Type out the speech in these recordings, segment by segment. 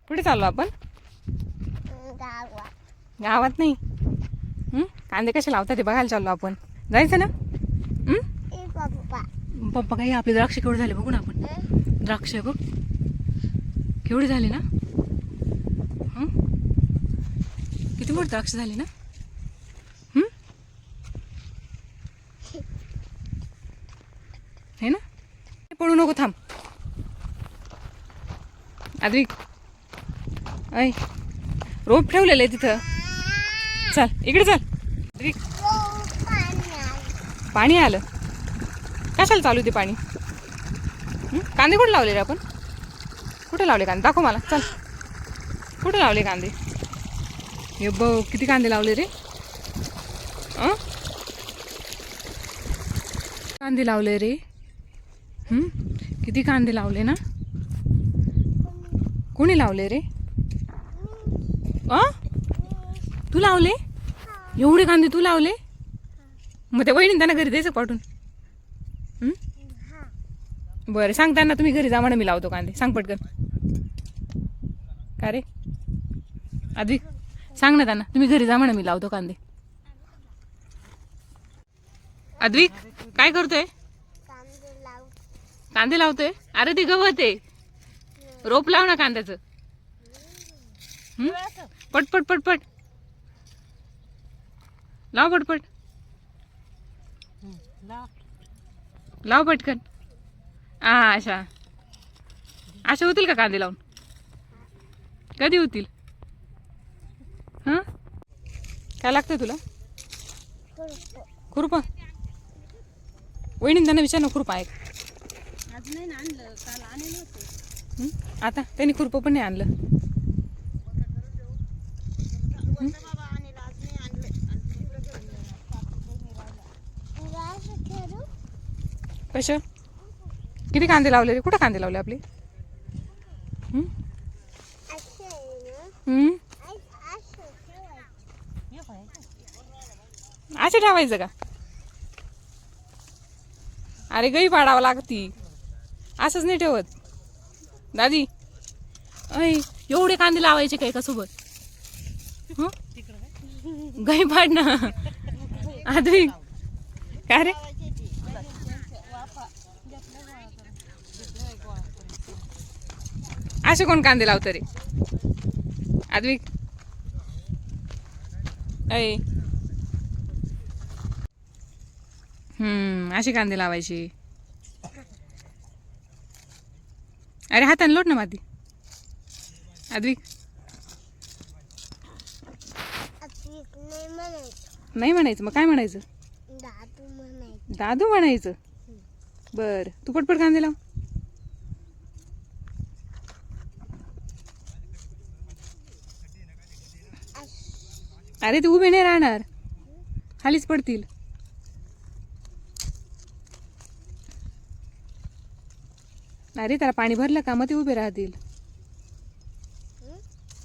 कुठे चाललो आपण? गावात नाही. कांदे कसे लावतात ते बघायला चाललो आपण. जायचं ना? पप्पा काही आपले द्राक्ष केवढे झाले बघू ना आपण. द्राक्ष बघ केवढे झाले ना. किती मोठे द्राक्ष झाले ना. है ना. पळू नको, थांब. आद्विक ऐ रोप ठेवलेलं आहे तिथं. चल इकडे चल. आद्विक पाणी आलं. कशाला चालू ते पाणी? कांदे कुठे लावले रे आपण? कुठे लावले कांदे? दाखव मला. चल कुठे लावले कांदे? हे बघ किती कांदे लावले रे. कांदे लावले रे. किती कांदे लावले ना. कोणी लावले रे? तू लावले? एवढे कांदे तू लावले? मग त्या वहिनी त्यांना घरी द्यायचं पाठवून. बरं सांग त्यांना तुम्ही घरी जा म्हणा, मी लावतो कांदे. सांग पटकन. का रे आद्विक सांग ना त्यांना, तुम्ही घरी जा म्हणा, मी लावतो कांदे. आद्विक काय करतोय? कांदे लावतोय. अरे ते गवत आहे. रोप लाव ना कांद्याचं. पट पट पट पट लाव. पटपट लाव पटकन. अशा अशा होतील का कांदे लावून? कधी होतील? काय लागतंय तुला? खुरपा. वहिनी त्यांना विचार ना, खुरपा आहे. आता त्यांनी खुरपं पण नाही आणलं. कशा किती कांदे लावले रे? कुठं कांदे लावले आपले? असे ठेवायचं का? अरे गई पाडावं लागती, असंच नाही ठेवत दादी. एवढे कांदे लावायचे काय का सोबत? गई पाड ना आधी. काय रे असे कोण कांदे लावतं रे आद्विक? असे कांदे लावायचे. अरे हाताने लोट ना माती. आद्विक नाही म्हणायचं. मग काय म्हणायचं? दादू म्हणायचं. बर तू पटपट कांदे लाव. अरे तू उभे नाही राहणार, खालीच पडतील. अरे त्याला पाणी भरलं का मग ते उभे राहतील.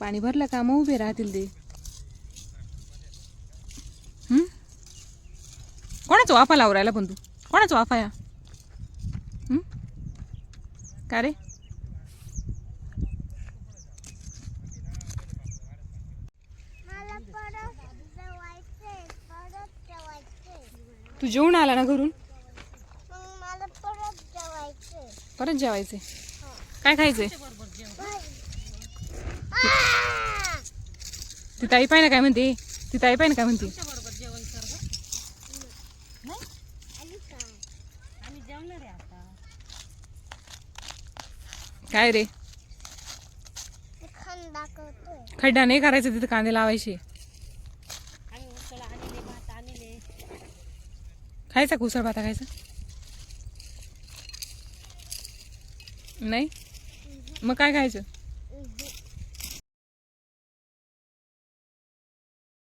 पाणी भरलं का मग उभे राहतील ते. कोणाचा वाफा लावून राहिला पण तू? कोणाचा वाफा या? का रे? तू जेवून आला ना घरून? परत जेवायचे. काय खायचंय? ती ताई पाय ना काय म्हणते. ती ताई पाय ना काय म्हणते. काय रे? खड्डा नाही करायचा तिथे, कांदे लावायचे. खायचा कुसळ भाता खायचा नाही? मग काय खायचं?